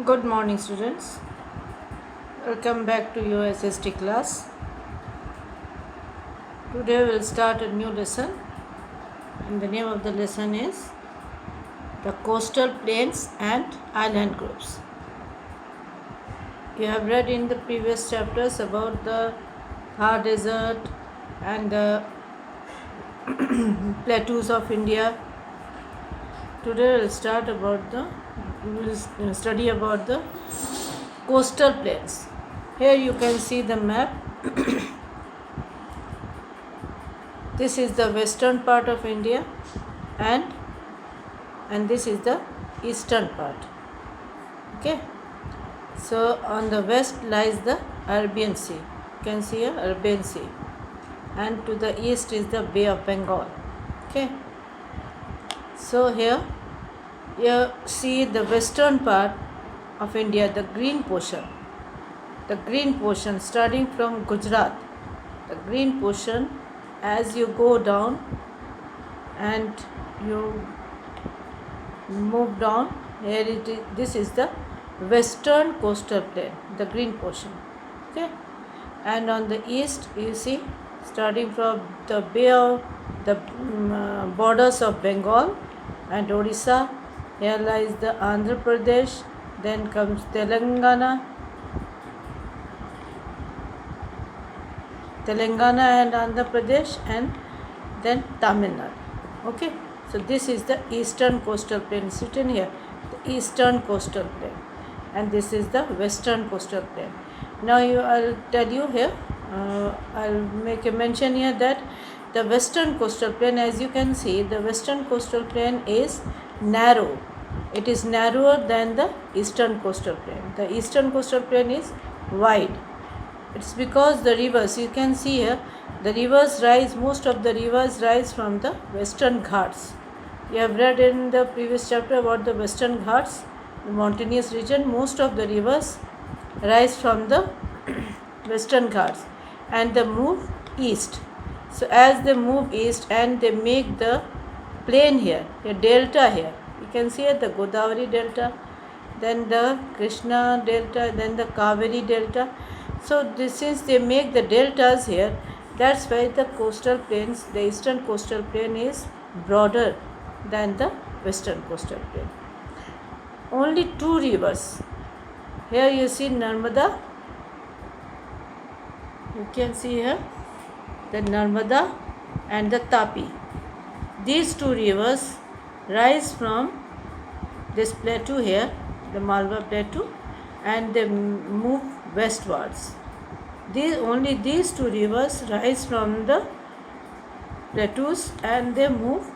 Good morning, students. Welcome back to your SST class. Today we'll start a new lesson, and the name of the lesson is the coastal plains and island groups. You have read in the previous chapters about the Thar Desert and the plateaus of India. Today we'll study about the coastal plains. Here you can see the map. This is the western part of India, and this is the eastern part. Okay, so on the west lies the Arabian Sea. You can see a Arabian Sea, and to the east is the Bay of Bengal. Okay, so here you see the western part of India, the green portion starting from Gujarat. The green portion, as you go down and you move down, this is the western coastal plain, the green portion. Okay, and on the east you see, starting from the borders of Bengal and Odisha, here lies the Andhra Pradesh, then comes Telangana and Andhra Pradesh, and then Tamil Nadu. Okay, so this is the eastern coastal plain. It's written here, the eastern coastal plain, and this is the western coastal plain. Now I'll tell you here, I'll make a mention here that the western coastal plain, as you can see, the western coastal plain is narrow. It is narrower than the eastern coastal plain. The eastern coastal plain is wide. It's because the rivers, you can see here, the rivers rise, most of the rivers rise from the Western Ghats. You have read in the previous chapter about the Western Ghats, the mountainous region. Most of the rivers rise from the Western Ghats and they move east. So as they move east and they make the plain here, a delta here. You can see the Godavari delta, then the Krishna delta, then the Kaveri delta. So since they make the deltas here, that's why the coastal plains, the eastern coastal plain is broader than the western coastal plain. Only two rivers. Here you see Narmada. You can see here the Narmada and the Tapi. These two rivers rise from this plateau here, the Malwa plateau, and they move westwards. Only these two rivers rise from the plateaus and they move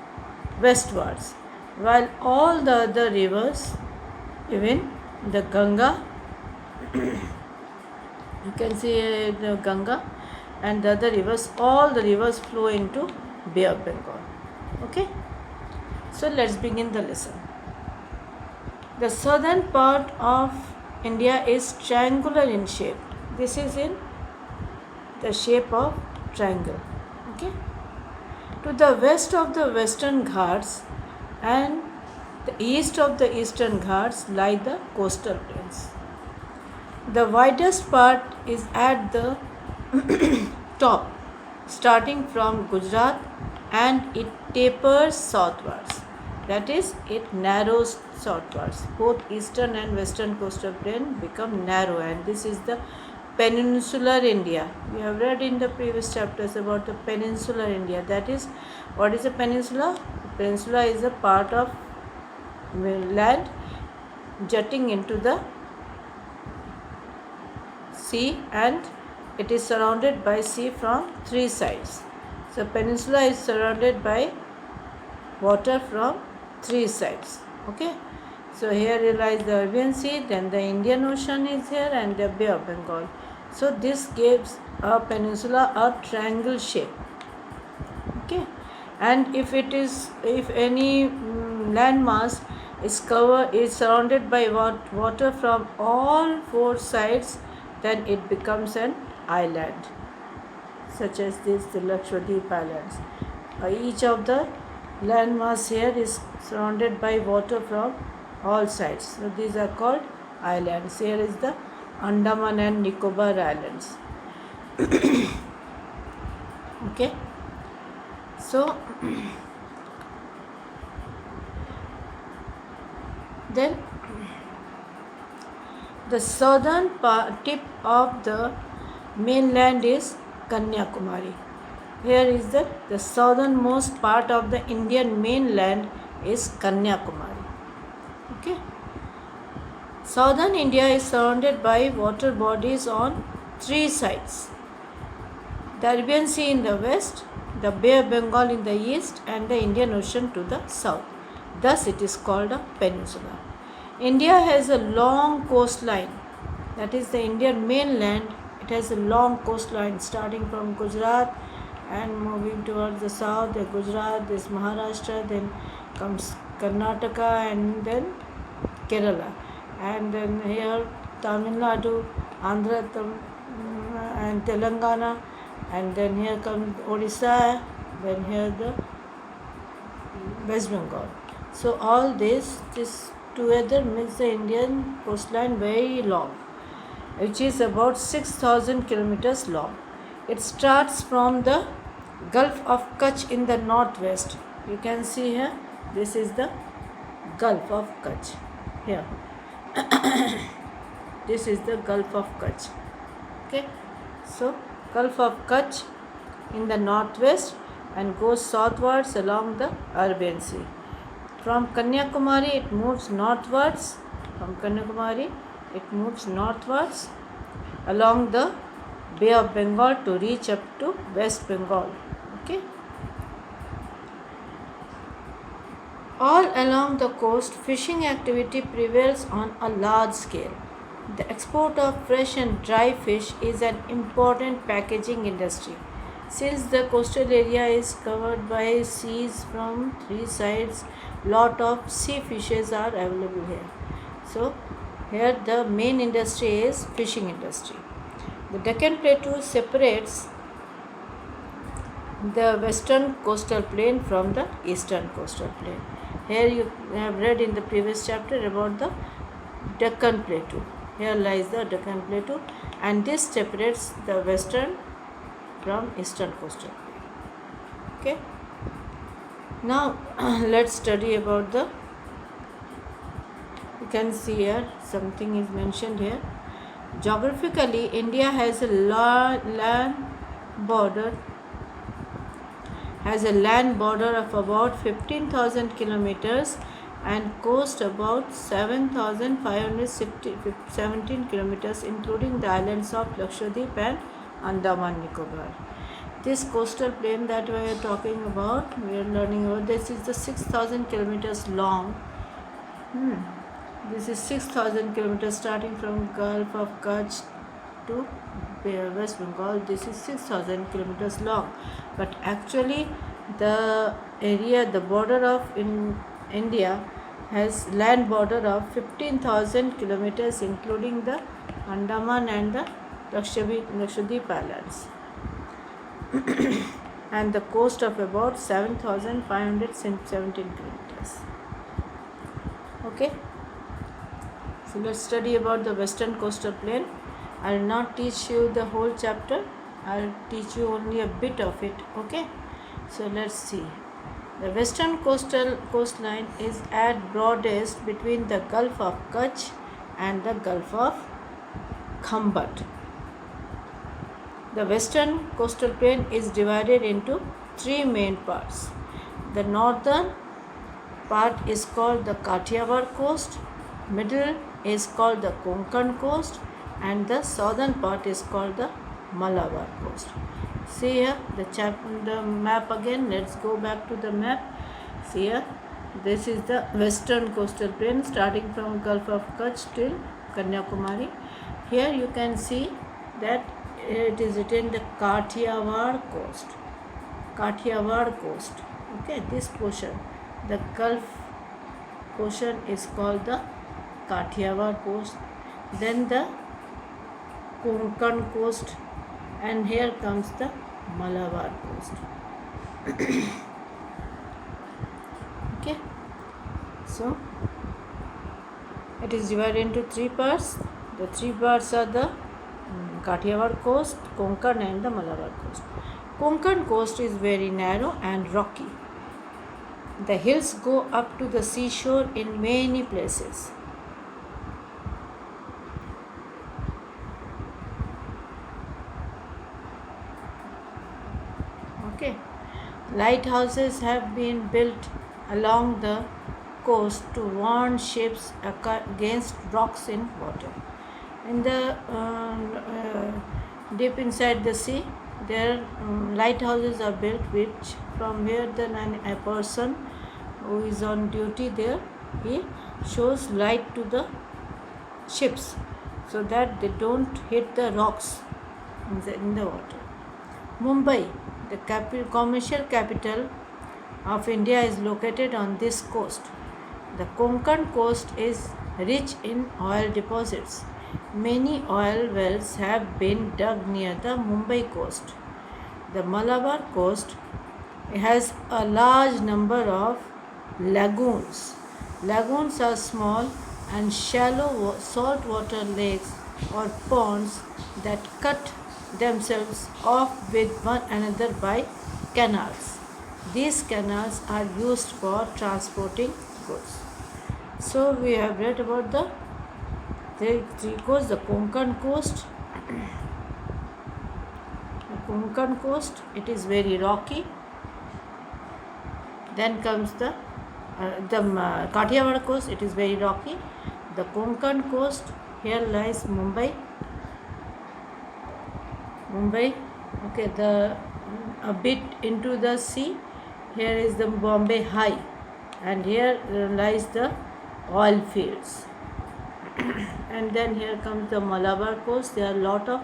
westwards, while all the other rivers, even the Ganga, you can see the Ganga and the other rivers, all the rivers flow into Bay of Bengal. Okay, so let's begin the lesson. The southern part of India is triangular in shape. This is in the shape of triangle. Okay. To the west of the Western Ghats and the east of the Eastern Ghats lie the coastal plains. The widest part is at the top, starting from Gujarat, and it tapers southwards. That is, it narrows southwards. Both eastern and western coastal plain become narrow, and this is the peninsular India. We have read in the previous chapters about the peninsular India. That is, what is a peninsula? The peninsula is a part of land jutting into the sea, and it is surrounded by sea from three sides. So peninsula is surrounded by water from three sides. Okay, so here lies the Arabian Sea, then the Indian Ocean is here, and the Bay of Bengal. So this gives a peninsula a triangle shape. Okay, and if any landmass is surrounded by water from all four sides, then it becomes an island, such as this, the Lakshadweep Islands. Each of the landmass here is surrounded by water from all sides. So these are called islands. Here is the Andaman and Nicobar Islands. Okay, so then the southern tip of the mainland is Kanyakumari. Here is the southernmost part of the Indian mainland is Kanyakumari. Okay. Southern India is surrounded by water bodies on three sides. The Arabian Sea in the west, the Bay of Bengal in the east, and the Indian Ocean to the south. Thus it is called a peninsula. India has a long coastline, that is the Indian mainland. It has a long coastline starting from Gujarat and moving towards the south. The Gujarat, this Maharashtra, then comes Karnataka, and then Kerala, and then here Tamil Nadu, Andhra, and Telangana, and then here comes Odisha, then here the West Bengal. So all this together makes the Indian coastline very long, which is about 6,000 kilometers long. It starts from the Gulf of Kutch in the northwest. You can see here, this is the Gulf of Kutch. Here, this is the Gulf of Kutch. Okay, so Gulf of Kutch in the northwest and goes southwards along the Arabian Sea. From Kanyakumari it moves northwards. Along the Bay of Bengal to reach up to West Bengal. Okay. All along the coast, fishing activity prevails on a large scale. The export of fresh and dry fish is an important packaging industry. Since the coastal area is covered by seas from three sides, lot of sea fishes are available here. So here the main industry is fishing industry. The Deccan Plateau separates the western coastal plain from the eastern coastal plain. Here you have read in the previous chapter about the Deccan Plateau. Here lies the Deccan Plateau, and this separates the western from eastern coastal plain. Okay. Now let's study about the. You can see here something is mentioned here. Geographically, India has a land border of about 15,000 kilometers and coast about 7,517 kilometers, including the islands of Lakshadweep and Andaman Nicobar. This coastal plain that we are talking about, we are learning about, this is the 6,000 kilometers long. This is 6,000 kilometers starting from Gulf of Kutch to West Bengal. This is 6,000 kilometers long, but actually the area, the border of India has land border of 15,000 kilometers, including the Andaman and the Lakshadweep Islands, and the coast of about 7,517 kilometers. Okay. So let's study about the western coastal plain. I will not teach you the whole chapter. I will teach you only a bit of it. Okay. So let's see. The western coastline is at broadest between the Gulf of Kutch and the Gulf of Khambat. The western coastal plain is divided into three main parts. The northern part is called the Kathiawar coast, middle is called the Konkan coast, and the southern part is called the Malabar coast. See here the map again. Let's go back to the map. See here, this is the western coastal plain starting from Gulf of Kutch till Kanyakumari. Here you can see that it is written the Kathiawar coast. Okay, this portion, the Gulf portion is called the Kathiawar coast, then the Konkan coast, and here comes the Malabar coast. Okay, so It is divided into three parts. The three parts are the Kathiawar coast, Konkan and the Malabar coast. Konkan coast is very narrow and rocky. The hills go up to the seashore in many places. Okay. Lighthouses have been built along the coast to warn ships against rocks in water. In the deep inside the sea, there lighthouses are built, which from where a person who is on duty there, he shows light to the ships so that they don't hit the rocks in the water. Mumbai, the commercial capital of India, is located on this coast. The Konkan coast is rich in oil deposits. Many oil wells have been dug near the Mumbai coast. The Malabar coast has a large number of lagoons. Lagoons are small and shallow saltwater lakes or ponds that cut themselves off with one another by canals. These canals are used for transporting goods. So we have read about the three coasts, the Konkan coast. The Konkan coast, it is very rocky. Then comes the Kathiawar coast, it is very rocky. The Konkan coast, here lies Mumbai. Okay, a bit into the sea, here is the Bombay High, and here lies the oil fields. And then here comes the Malabar coast. There are a lot of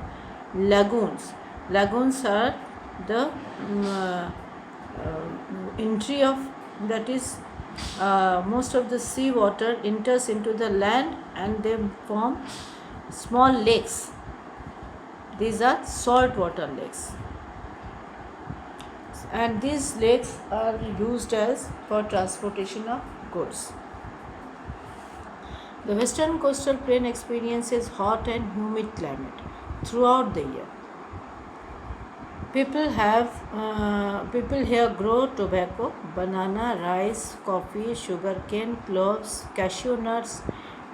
lagoons. Lagoons are the entry of, that is, most of the sea water enters into the land and they form small lakes. These are saltwater lakes, and these lakes are used as for transportation of goods. The western coastal plain experiences hot and humid climate throughout the year. People here grow tobacco, banana, rice, coffee, sugarcane, cloves, cashew nuts,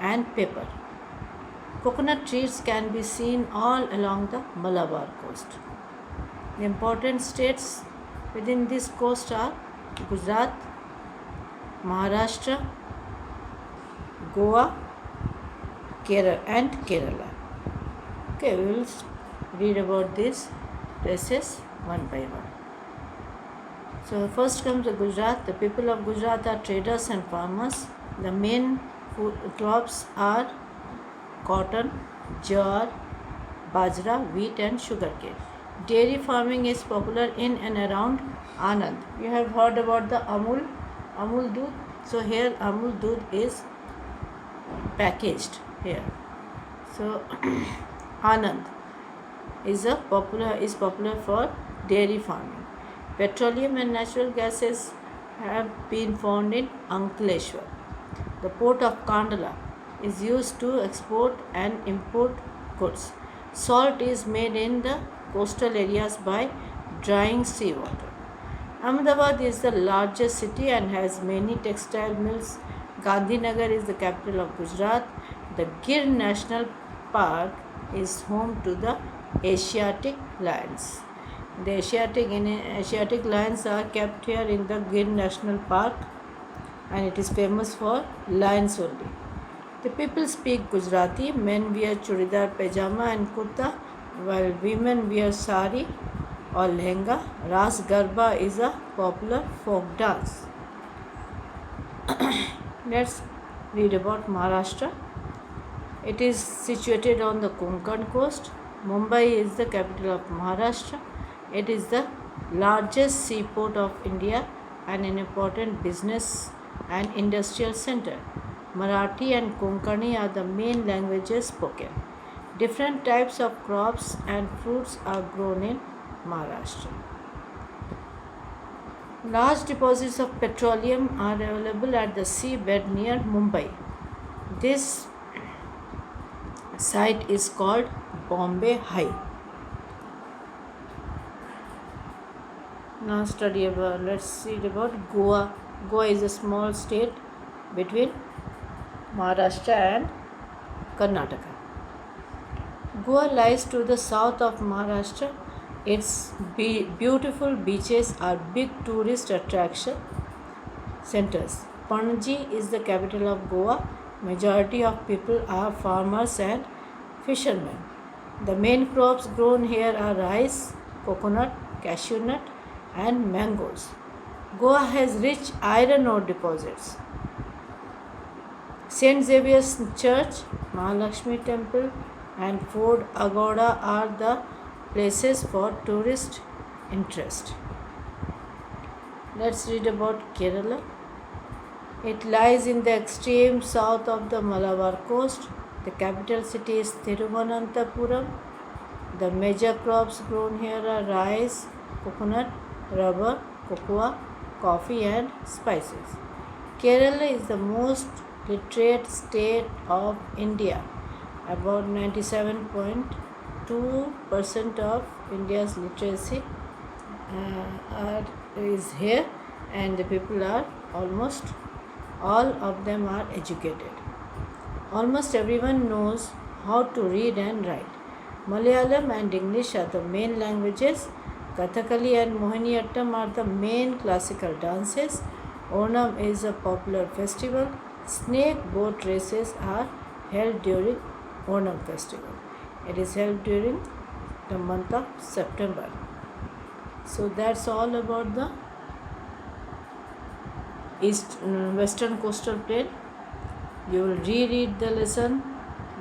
and pepper. Coconut trees can be seen all along the Malabar coast. The important states within this coast are Gujarat, Maharashtra, Goa, Kerala and Kerala. Okay, we will read about these places one by one. So first comes the Gujarat. The people of Gujarat are traders and farmers. The main food crops are cotton, jowar, bajra, wheat and sugarcane. Dairy farming is popular in and around Anand. You have heard about the Amul Doodh. So here Amul Doodh is packaged here. So Anand is popular for dairy farming. Petroleum and natural gases have been found in Ankleshwar. The port of Kandala is used to export and import goods. Salt is made in the coastal areas by drying seawater. Ahmedabad is the largest city and has many textile mills. Gandhinagar is the capital of Gujarat. The Gir National Park is home to the Asiatic lions. The Asiatic lions are kept here in the Gir National Park, and it is famous for lions only. The people speak Gujarati. Men wear churidar, pajama and kurta, while women wear sari or lehenga. Ras Garba is a popular folk dance. Let's read about Maharashtra. It is situated on the Konkan coast. Mumbai is the capital of Maharashtra. It is the largest seaport of India and an important business and industrial center. Marathi and Konkani are the main languages spoken. Different types of crops and fruits are grown in Maharashtra. Large deposits of petroleum are available at the seabed near Mumbai. This site is called Bombay High. Now let's read about Goa. Goa is a small state between Maharashtra and Karnataka. Goa lies to the south of Maharashtra. Its beautiful beaches are big tourist attraction centers. Panaji is the capital of Goa. Majority of people are farmers and fishermen. The main crops grown here are rice, coconut, cashew nut, and mangoes. Goa has rich iron ore deposits. St. Xavier's Church, Mahalakshmi Temple, and Fort Agoda are the places for tourist interest. Let's read about Kerala. It lies in the extreme south of the Malabar coast. The capital city is Thiruvananthapuram. The major crops grown here are rice, coconut, rubber, cocoa, coffee, and spices. Kerala is the most literate state of India. About 97.2% of India's literacy is here, and the people are almost all of them are educated. Almost everyone knows how to read and write. Malayalam and English are the main languages. Kathakali and Mohiniyattam are the main classical dances. Onam is a popular festival. Snake boat races are held during Onam festival. It is held during the month of September. So that's all about the Western Coastal Plain. You will reread the lesson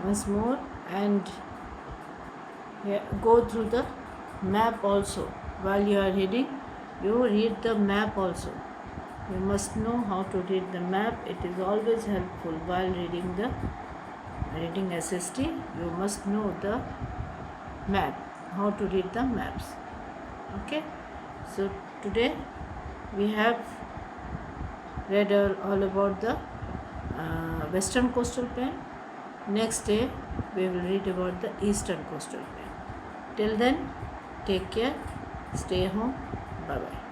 once more and go through the map also. While you are reading, you read the map also. You must know how to read the map. It is always helpful while reading SST. You must know the map, how to read the maps. Okay, so today we have read all about the Western Coastal Plain. Next day we will read about the Eastern Coastal Plain. Till then, take care, stay home, bye bye.